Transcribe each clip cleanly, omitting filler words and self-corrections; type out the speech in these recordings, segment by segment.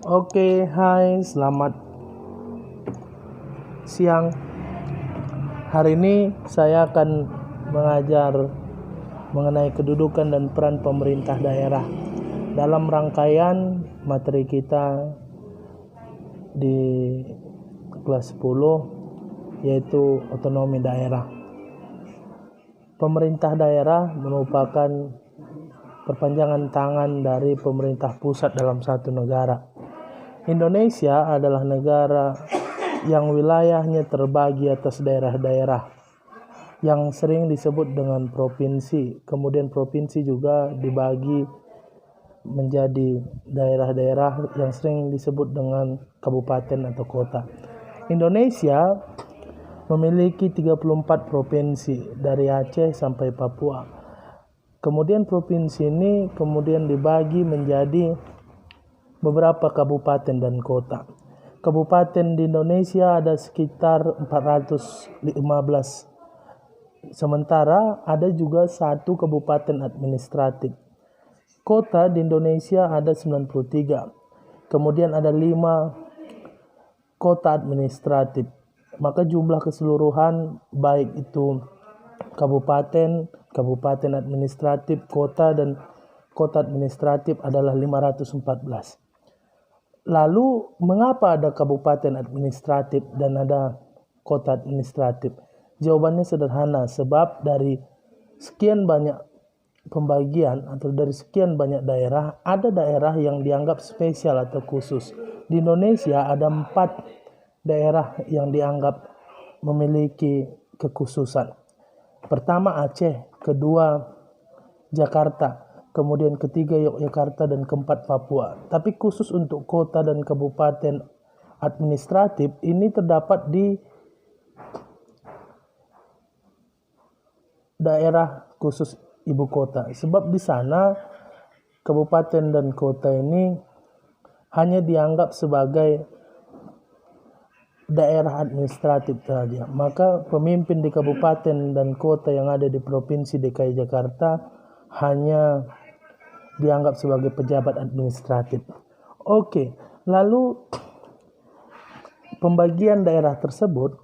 Oke, hai, selamat siang. Hari ini saya akan mengajar mengenai kedudukan dan peran pemerintah daerah dalam rangkaian materi kita di kelas 10, yaitu otonomi daerah. Pemerintah daerah merupakan perpanjangan tangan dari pemerintah pusat dalam satu negara. Indonesia adalah negara yang wilayahnya terbagi atas daerah-daerah yang sering disebut dengan provinsi. Kemudian provinsi juga dibagi menjadi daerah-daerah yang sering disebut dengan kabupaten atau kota. Indonesia memiliki 34 provinsi dari Aceh sampai Papua. Kemudian provinsi ini kemudian dibagi menjadi beberapa kabupaten dan kota. Kabupaten di Indonesia ada sekitar 415. Sementara ada juga satu kabupaten administratif. Kota di Indonesia ada 93. Kemudian ada 5 kota administratif. Maka jumlah keseluruhan baik itu kabupaten, kabupaten administratif, kota dan kota administratif adalah 514. Lalu mengapa ada kabupaten administratif dan ada kota administratif? Jawabannya sederhana, sebab dari sekian banyak pembagian atau dari sekian banyak daerah, ada daerah yang dianggap spesial atau khusus. Di Indonesia ada 4 daerah yang dianggap memiliki kekhususan. Pertama Aceh, kedua Jakarta, kemudian ketiga Yogyakarta, dan keempat Papua. Tapi khusus untuk kota dan kabupaten administratif ini terdapat di daerah khusus ibu kota. Sebab di sana kabupaten dan kota ini hanya dianggap sebagai daerah administratif saja. Maka pemimpin di kabupaten dan kota yang ada di Provinsi DKI Jakarta hanya dianggap sebagai pejabat administratif. Oke, lalu pembagian daerah tersebut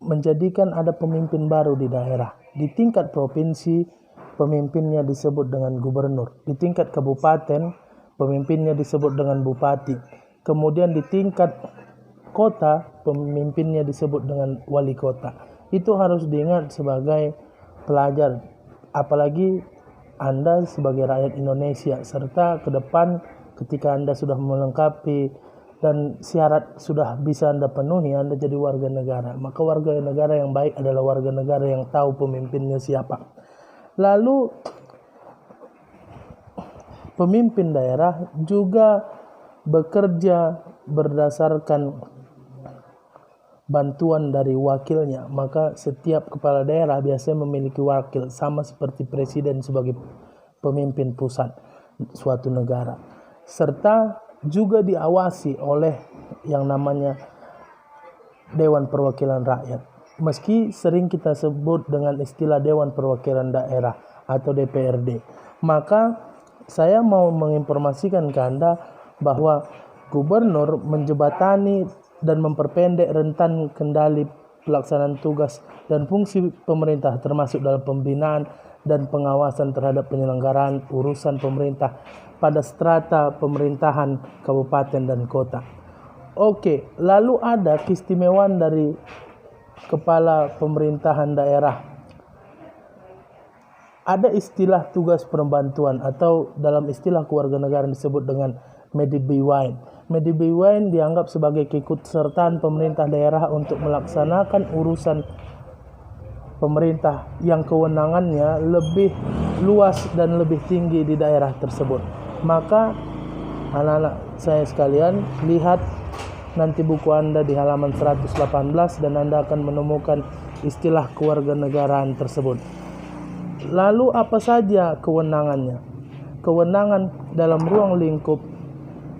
menjadikan ada pemimpin baru di daerah. Di tingkat provinsi, pemimpinnya disebut dengan gubernur. Di tingkat kabupaten, pemimpinnya disebut dengan bupati. Kemudian di tingkat kota, pemimpinnya disebut dengan wali kota. Itu harus diingat sebagai pelajar, apalagi Anda sebagai rakyat Indonesia, serta ke depan ketika Anda sudah melengkapi dan syarat sudah bisa Anda penuhi, Anda jadi warga negara. Maka warga negara yang baik adalah warga negara yang tahu pemimpinnya siapa. Lalu pemimpin daerah juga bekerja berdasarkan bantuan dari wakilnya. Maka setiap kepala daerah biasanya memiliki wakil, sama seperti presiden sebagai pemimpin pusat suatu negara, serta juga diawasi oleh yang namanya Dewan Perwakilan Rakyat. Meski sering kita sebut dengan istilah Dewan Perwakilan Daerah atau DPRD, maka saya mau menginformasikan ke Anda bahwa gubernur menjebatani dan memperpendek rentan kendali pelaksanaan tugas dan fungsi pemerintah, termasuk dalam pembinaan dan pengawasan terhadap penyelenggaraan urusan pemerintah pada strata pemerintahan kabupaten dan kota. Oke, lalu ada keistimewaan dari kepala pemerintahan daerah. Ada istilah tugas perbantuan atau dalam istilah kewarganegaraan disebut dengan Medibiwain. Medibiwain dianggap sebagai keikutsertaan pemerintah daerah untuk melaksanakan urusan pemerintah yang kewenangannya lebih luas dan lebih tinggi di daerah tersebut. Maka anak-anak saya sekalian, lihat nanti buku Anda di halaman 118 dan Anda akan menemukan istilah kewarganegaraan tersebut. Lalu apa saja kewenangannya? Kewenangan dalam ruang lingkup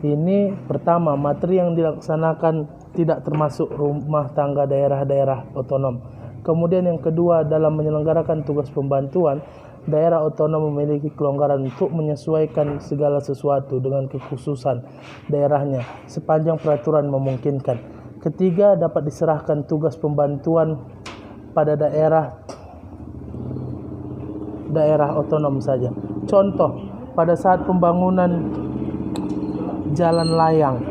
ini, pertama, materi yang dilaksanakan tidak termasuk rumah tangga daerah-daerah otonom. Kemudian yang kedua, dalam menyelenggarakan tugas pembantuan, daerah otonom memiliki kelonggaran untuk menyesuaikan segala sesuatu dengan kekhususan daerahnya sepanjang peraturan memungkinkan. Ketiga, dapat diserahkan tugas pembantuan pada daerah otonom saja. Contoh, pada saat pembangunan jalan layang,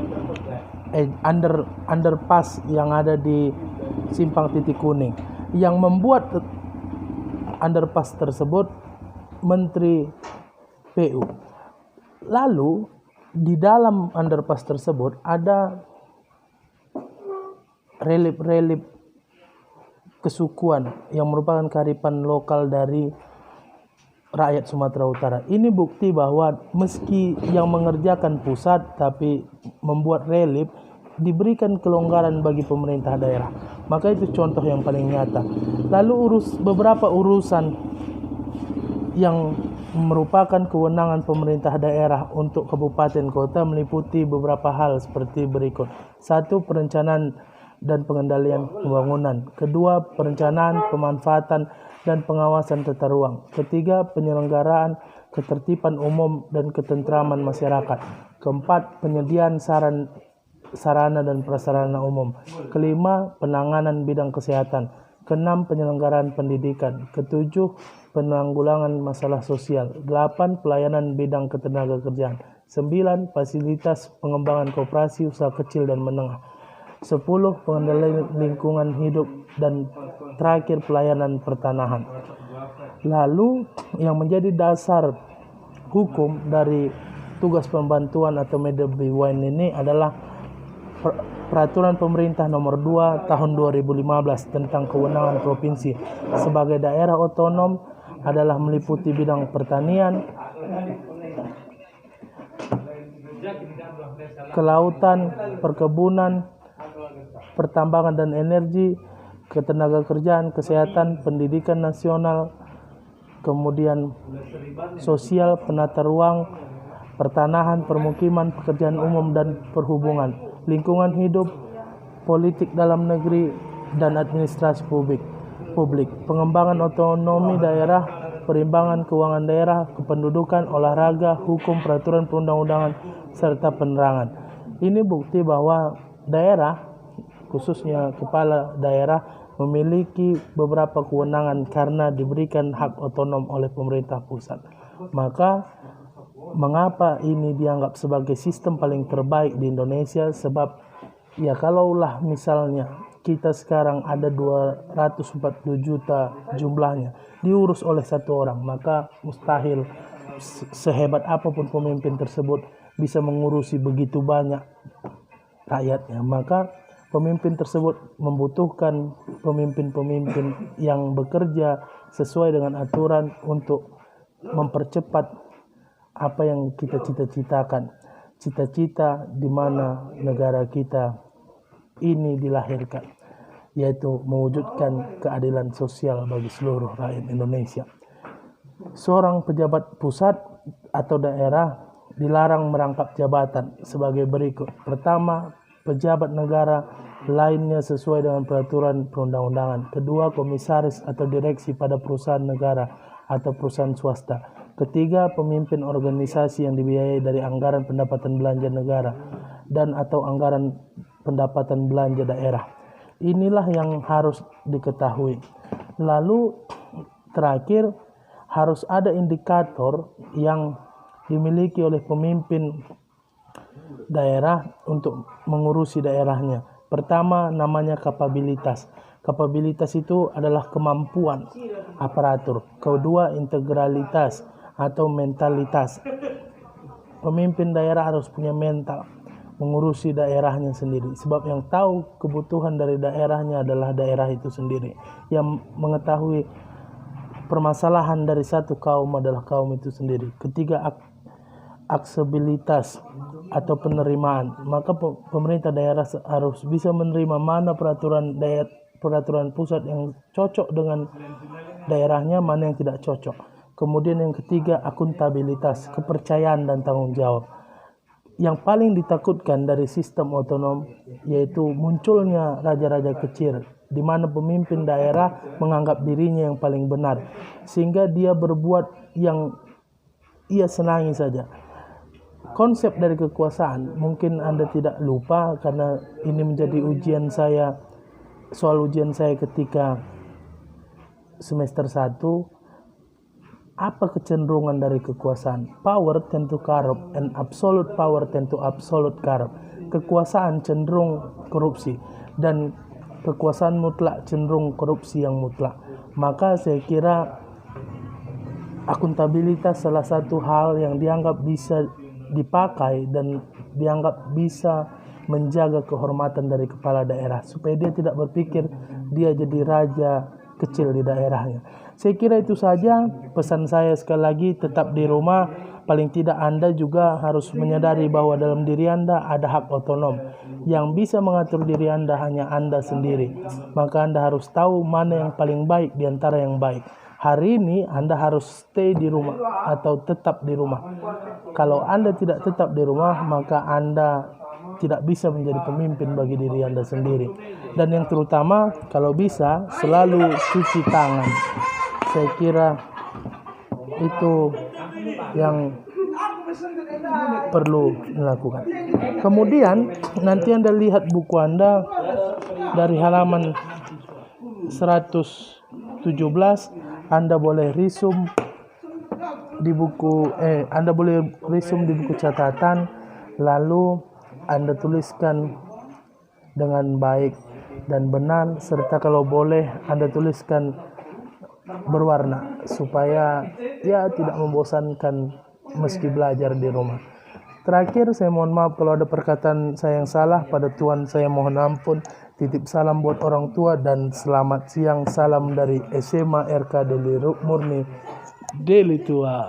underpass yang ada di Simpang Titik Kuning, yang membuat underpass tersebut Menteri PU. Lalu di dalam underpass tersebut ada relief kesukuan yang merupakan kearifan lokal dari rakyat Sumatera Utara. Ini bukti bahwa meski yang mengerjakan pusat tapi membuat relief diberikan kelonggaran bagi pemerintah daerah. Maka itu contoh yang paling nyata. Lalu beberapa urusan yang merupakan kewenangan pemerintah daerah untuk kabupaten kota meliputi beberapa hal seperti berikut. 1. Perencanaan dan pengendalian pembangunan. 2. Perencanaan, pemanfaatan dan pengawasan tata ruang. 3. Penyelenggaraan ketertiban umum dan ketentraman masyarakat. 4. Penyediaan sarana dan prasarana umum. 5. Penanganan bidang kesehatan. 6. Penyelenggaraan pendidikan. 7. Penanggulangan masalah sosial. 8. Pelayanan bidang ketenagakerjaan. 9. Fasilitas pengembangan koperasi usaha kecil dan menengah. 10. Pengendalian lingkungan hidup. Dan terakhir pelayanan pertanahan. Lalu yang menjadi dasar hukum dari tugas pembantuan atau MDBWN ini adalah Peraturan Pemerintah Nomor 2 Tahun 2015 tentang kewenangan provinsi sebagai daerah otonom adalah meliputi bidang pertanian, kelautan, perkebunan, pertambangan dan energi, ketenagakerjaan, kesehatan, pendidikan nasional, kemudian sosial, penata ruang, pertanahan, permukiman, pekerjaan umum dan perhubungan, lingkungan hidup, politik dalam negeri, dan administrasi publik, pengembangan otonomi daerah, perimbangan keuangan daerah, kependudukan, olahraga, hukum, peraturan perundang-undangan, serta penerangan. Ini bukti bahwa daerah, khususnya kepala daerah, memiliki beberapa kewenangan karena diberikan hak otonom oleh pemerintah pusat. Maka mengapa ini dianggap sebagai sistem paling terbaik di Indonesia? Sebab ya kalaulah misalnya kita sekarang ada 240 juta jumlahnya diurus oleh satu orang, maka mustahil sehebat apapun pemimpin tersebut bisa mengurusi begitu banyak rakyatnya. Maka pemimpin tersebut membutuhkan pemimpin-pemimpin yang bekerja sesuai dengan aturan untuk mempercepat apa yang kita cita-citakan. Cita-cita di mana negara kita ini dilahirkan, yaitu mewujudkan keadilan sosial bagi seluruh rakyat Indonesia. Seorang pejabat pusat atau daerah dilarang merangkap jabatan sebagai berikut. Pertama, pejabat negara lainnya sesuai dengan peraturan perundang-undangan. Kedua, komisaris atau direksi pada perusahaan negara atau perusahaan swasta. Ketiga, pemimpin organisasi yang dibiayai dari anggaran pendapatan belanja negara dan atau anggaran pendapatan belanja daerah. Inilah yang harus diketahui. Lalu terakhir, harus ada indikator yang dimiliki oleh pemimpin daerah untuk mengurusi daerahnya. Pertama, namanya kapabilitas. Kapabilitas itu adalah kemampuan aparatur. Kedua, integralitas atau mentalitas. Pemimpin daerah harus punya mental mengurusi daerahnya sendiri. Sebab yang tahu kebutuhan dari daerahnya adalah daerah itu sendiri. Yang mengetahui permasalahan dari satu kaum adalah kaum itu sendiri. Ketiga, aksesibilitas atau penerimaan. Maka pemerintah daerah harus bisa menerima mana peraturan pusat yang cocok dengan daerahnya, mana yang tidak cocok. Kemudian yang ketiga, akuntabilitas, kepercayaan dan tanggung jawab. Yang paling ditakutkan dari sistem otonom yaitu munculnya raja-raja kecil di mana pemimpin daerah menganggap dirinya yang paling benar, sehingga dia berbuat yang ia senangi saja. Konsep dari kekuasaan mungkin Anda tidak lupa, karena ini menjadi soal ujian saya ketika semester 1. Apa kecenderungan dari kekuasaan? Power tend to corrupt and absolute power tend to absolute corrupt. Kekuasaan cenderung korupsi dan kekuasaan mutlak cenderung korupsi yang mutlak. Maka saya kira akuntabilitas salah satu hal yang dianggap bisa dipakai dan dianggap bisa menjaga kehormatan dari kepala daerah, supaya dia tidak berpikir dia jadi raja kecil di daerahnya. Saya kira itu saja pesan saya. Sekali lagi, tetap di rumah. Paling tidak Anda juga harus menyadari bahwa dalam diri Anda ada hak otonom. Yang bisa mengatur diri Anda hanya Anda sendiri. Maka Anda harus tahu mana yang paling baik di antara yang baik. Hari ini Anda harus stay di rumah atau tetap di rumah. Kalau Anda tidak tetap di rumah, maka Anda tidak bisa menjadi pemimpin bagi diri Anda sendiri. Dan yang terutama, kalau bisa selalu cuci tangan. Saya kira itu yang perlu dilakukan. Kemudian nanti Anda lihat buku Anda dari halaman 117, Anda boleh resume di buku catatan, lalu Anda tuliskan dengan baik dan benar, serta kalau boleh Anda tuliskan berwarna supaya tidak membosankan meski belajar di rumah. Terakhir, saya mohon maaf kalau ada perkataan saya yang salah. Pada Tuhan saya mohon ampun. Titip salam buat orang tua dan selamat siang. Salam dari SMA RK Deli Murni Deli Tua.